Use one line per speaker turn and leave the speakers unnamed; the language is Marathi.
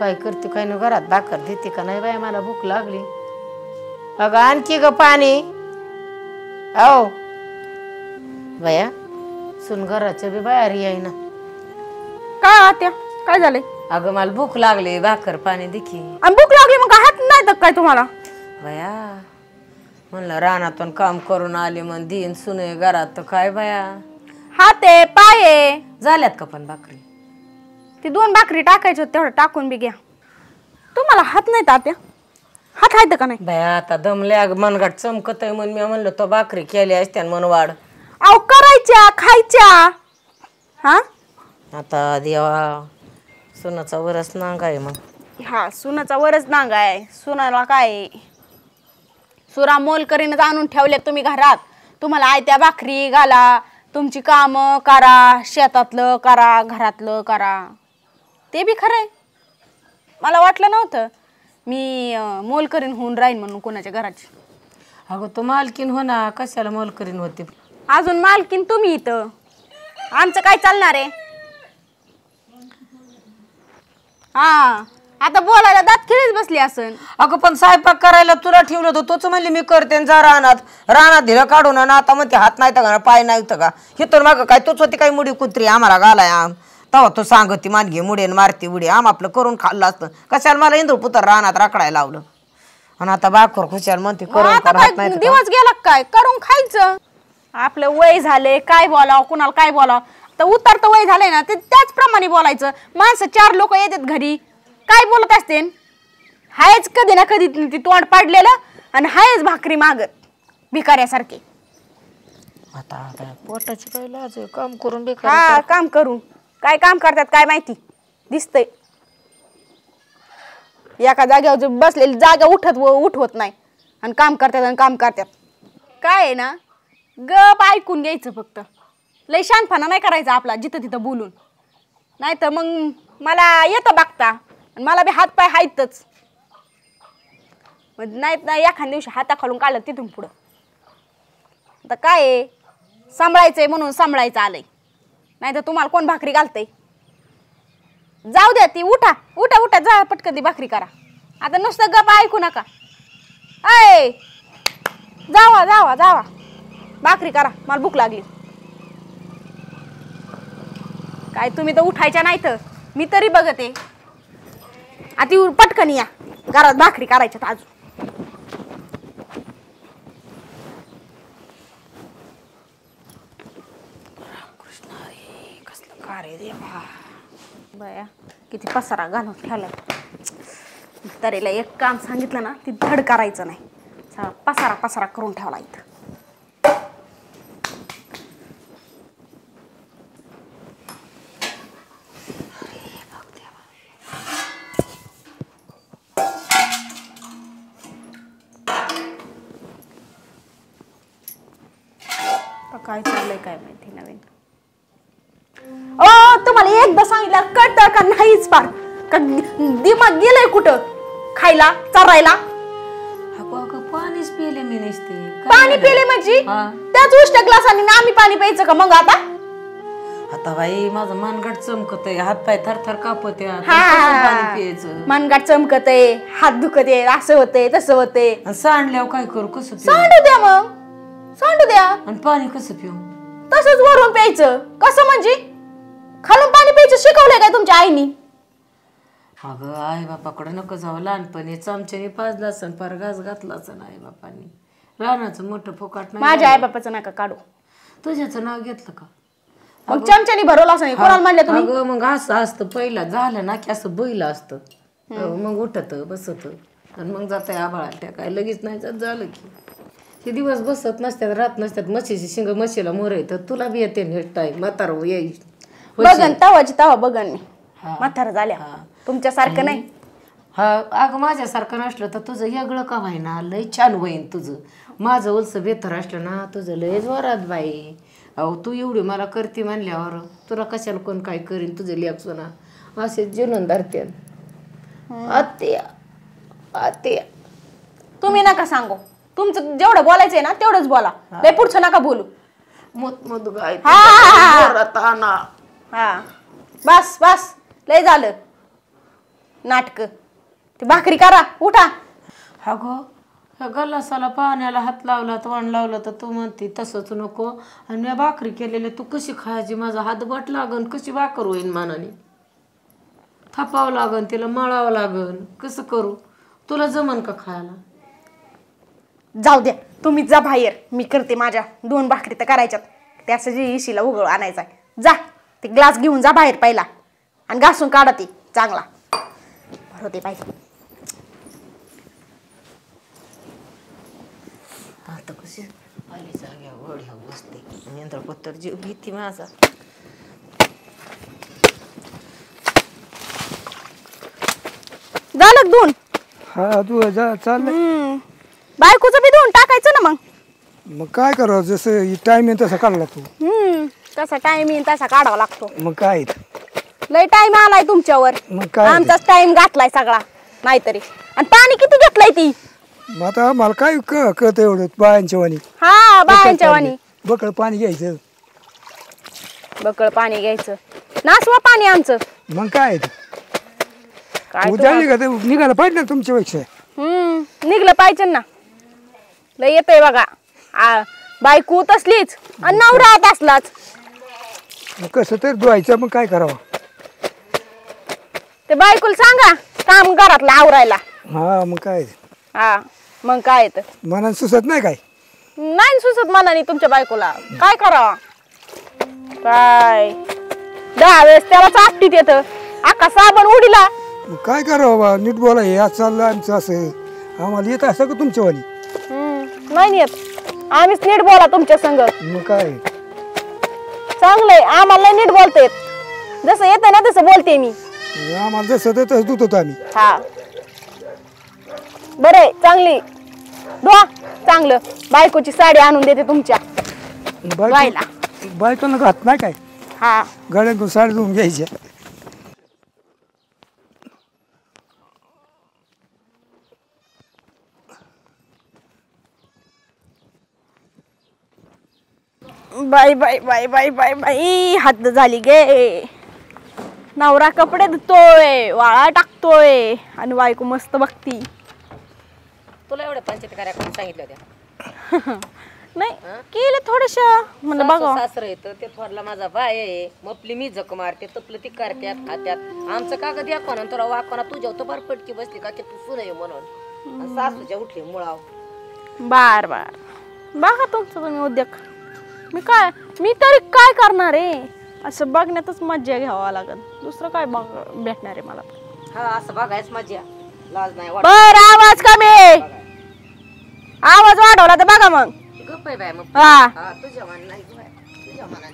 काय करते काय न घरात भाकर देते का नाही बाय मला भूक लागली अगं आणखी ग पाणी आओ बाया सुन घराच्या बी बाहेर येईना
काय आत्या काय झालंय
अगं मला भूक लागली भाकर पाणी देखी
आणि भूक लागली मग हात नाही तर काय तुम्हाला
बाया म्हणलं रानातून काम करून आले मग दिन सुने घरात तर काय बाया
हात आहे पाय आहे
झाल्यात का पण भाकरी
ती 2 भाकरी टाकायची तेवढं टाकून बी घ्या तुम्हाला हात नाही तात्या हात आहेत का नाही
बाया आता दमल्या मनगट चमकत आहे म्हणून मी म्हणलं तो भाकरी केली असत्या मन वाढ
अहो करायच्या खायच्या हा
आता देवा सुनाचा वरस नांग आहे मग
हा सुनाचा वरच नांग आहे सुनाला काय सुरा मोल करीनच आणून ठेवले तुम्ही घरात तुम्हाला आयत्या भाकरी घाला तुमची कामं करा शेतातलं करा घरातलं करा ते बी खरंय मला वाटलं नव्हतं मी मोल करीन होऊन राहीन म्हणून कोणाच्या घराची
अगं तू मालकीन हो ना कशाला मोल करीन होती
अजून मालकीन तुम्ही इथं आमचं काय चालणार आहे हा आता बोलायला दात खिळीच बसली असन
अगं पण स्वयंपाक करायला तुला ठेवलं होतं तोच म्हणले मी करते जा रानात दिलं काढून आणि आता म्हणते हात नाही तर का पाय नाही तर का हे तर मागं काय तोच होती काही मुडी कुत्री आम्हाला घालाय तेव्हा तू सांगती मानगी मुडेन मारती उडी आपलं करून खाल्लं असतं कशाला मला इंद्र पुत्र रानात राखडायला लावलं आणि आता बाकर खुशाल म्हणते करून
दिवस गेला काय करून खायचं आपलं वय झाले काय बोलावं कुणाला काय बोलावं तर उतरतं वय झालंय ना ते त्याचप्रमाणे बोलायचं माणसं 4 लोक येतात घरी काय बोलत असते हायच कधी ना कधी ती तोंड पाडलेलं आणि हायच भाकरी मागत भिकाऱ्यासारखे
आता पोटाची काय लाज काम करून
हा काम करून काय काम करतात काय माहिती दिसतंय एका जागेवर बसलेली जागा उठवत नाही आणि काम करतात काय आहे ना गप ऐकून घ्यायचं फक्त लय शानपणा नाही करायचा आपला जिथं तिथं बोलून नाही तर मग मला येतं बघता आणि मला बी हात पाय हायतच नाहीत ना एखाद्या दिवशी हाता खालून काढलं तिथून पुढं आता काय आहे सांभाळायचंय म्हणून सांभाळायचं आलंय नाही तर तुम्हाला कोण भाकरी घालतंय जाऊ द्या ती उठा उठा उठा जा पटकन ती भाकरी करा आता नुसतं गप ऐकू नका अय जावा जावा जावा भाकरी करा मला भूक लागली काय तुम्ही तर उठायच्या नाही तर मी तरी बघते आता पटकन या घरात भाकरी करायच्यात अजून बया किती पसारा घालून ठेवलाय तरीला एक काम सांगितलं ना ती धड करायचं नाही पसारा पसारा करून ठेवला इथं काय चाललंय काय माहिती नवीन तुम्हाला एकदा सांगितलं कळतं का नाहीच पार का दिमाग गेलंय कुठं खायला चरायला
पाणीच पिले मी नसते
पाणी पिले म्हणजे त्याच उष्ट ग्लासाने आम्ही पाणी प्यायचं का मग आता
बाई माझं मनगट चमकत आहे हात पाय थरथर कापत पाणी पियचं
मनगट चमकत आहे हात दुखत आहे असं होतंय तसं होतंय
सांडल्यावर काय करू कसं
सांडू द्या मग सांडू द्या
आणि पाणी कसं पिऊ
तसंच वरून प्यायचं कसं म्हणजे खालून पाणी प्यायचं शिकवलंय काय तुमच्या आईनी
अगं आई बापाकडे नको जावं लहानपणी चमच्याने पाजला असन फार घास घातला असन आई बापानी रानाचं मोठं फुकाट नाही
माझ्या आई बापाचं नका काढू
तुझ्याचं नाव घेतलं का
मग चमच्याने भरवलं असं कोणाला म्हणलं तुम्ही
अगं मग असं असतं पहिला झालं ना की असं बैल असतं मग उठत बसत आणि मग जात आभाळाला त्या काय लगेच नाही जात झालं की हे दिवस बसत नसतात राहत नसतात म्हशीची शिंग म्हशीला मोर येतं तुला बी येते टाईम म्हातार येईल
बघन तवाची तवा बघन मी म्हातारा झाल्या तुमच्यासारखं नाही
हा अगं माझ्यासारखं नसलं तर तुझं वेगळं का व्हायना लय छान होईन तुझं माझं उलसं बेतर असलं ना तुझं लय जोरात बाई अहो तू एवढी मला करते म्हणल्यावर तुला कशाला कोण काय करीन तुझं लेकसो ना असे जीवन धरते आत्या आत्या
तुम्ही नका सांगू तुमचं जेवढं बोलायचंय ना तेवढंच बोला लय पुढचं नका बोलू
मोत गाय
हा बस बस लय झालं नाटक ती भाकरी करा उठा.
अगं ह्या गलासाला पाण्याला हात लावला तोंड लावलं तर तू म्हणते तसंच नको. आणि मी भाकरी केलेली तू कशी खायची? माझा हात बट लागन, कशी भाकर होईन मानाने? थापावं लागन, तिला मळावं लागन, कसं करू? तुला जमन का खायला?
जाऊ द्या तुम्ही जा बाहेर, मी करते. माझ्या 2 भाकरी तर करायच्यात. त्याचं जे इशीला उघड आणायचा आहे. जा ते ग्लास घेऊन जा बाहेर पहिला आणि घासून काढा ती चांगला भरवते पाहिजे.
आता कशी आली जाग्यावर वड्या बसते. नेंद्रपत्तर जीव भीती माझा.
झालं धुवून?
हा तू जा चाललंय.
बायकोचं बी धुवून टाकायचं ना मग.
मग काय करावं? जसं टाइम आहे तसा काढला तू.
तसा टाइम येईल तसा काढावा लागतो.
मग काय
लय टाइम आलाय तुमच्यावर.
मग काय
आमचाच टाइम घातलाय सगळा नाहीतरी. आणि पाणी किती घेतलंय ती?
मग आता मला काय कळत एवढं बायांच्या वाणी.
हा बायांच्या वाणी
बकळ पाणी घ्यायचं.
बकळ पाणी घ्यायचं. नासवा पाणी आमचं.
मग काय
काय
उद्या निघायला पाहिजे ना तुमच्यापेक्षा.
निघलं पाहिजे ना. लय येतंय बघा. बायको तसलीच आणि नवरा तसलाच.
मग कसं तर धुवायचं. मग काय करावं?
ते बायकोला सांगा काम घरातलं आवरायला.
हा मग काय
हा मग काय तर
मनात सुचत नाही काय?
नाही सुचत मनाने तुमच्या बायकोला. काय करावा? काय 10 वेळेस त्याला चापटीत येतं. अख्खा साबण उडीला.
मग काय करावं बा? नीट बोला. हे आज चाललं आमचं असं. आम्हाला येत असं का तुमच्या वाणी?
नाही येत. आम्हीच नीट बोला तुमच्या संग.
मग काय
चांगलंय. आम्हाला नीट बोलते. जसं येतं ना तसं बोलते मी.
आम्हाला जसं तर तसं धुत होतो आम्ही.
हा बरे चांगली धुवा चांगलं. बायकोची साडी आणून देते तुमच्या बायला.
बायकोला घात नाही काय?
हा
गळ्यातून साडी धुवून घ्यायच्या.
बाई बाई बाई बाई बाई बाई हद्द झाली गे. नवरा कपडे धुतोय, वाळा टाकतोय आणि बायको मस्त बघती.
तुला एवढ्या पंचायत कार्याकडून सांगितलं होत्या?
नाही केलं थोडस म्हणलं बघा.
सासर येतं ते थोरला माझा बाय आहे. मपली मी जक मारते, तपलं ती करत्यात खात्यात. आमचं कागद या कोणा तुला वाकोना तुझ्या तो पटकी बसली का की तू सुनय म्हणून. सासूच्या उठली मुळाव.
बार बार बघा तुमचं तुम्ही उद्योग. मी तरी काय करणार आहे? असं बघण्यातच मज्जा घ्यावा लागल. दुसरं काय भेटणार आहे मला?
हा असं बघायच मज्जा. लाज नाही
बर आवाज कमी. आवाज वाढवला तर बघा मग.
गप्प आहे बाय मग.
हा
तुझ्या मन नाही तुझ्या मनात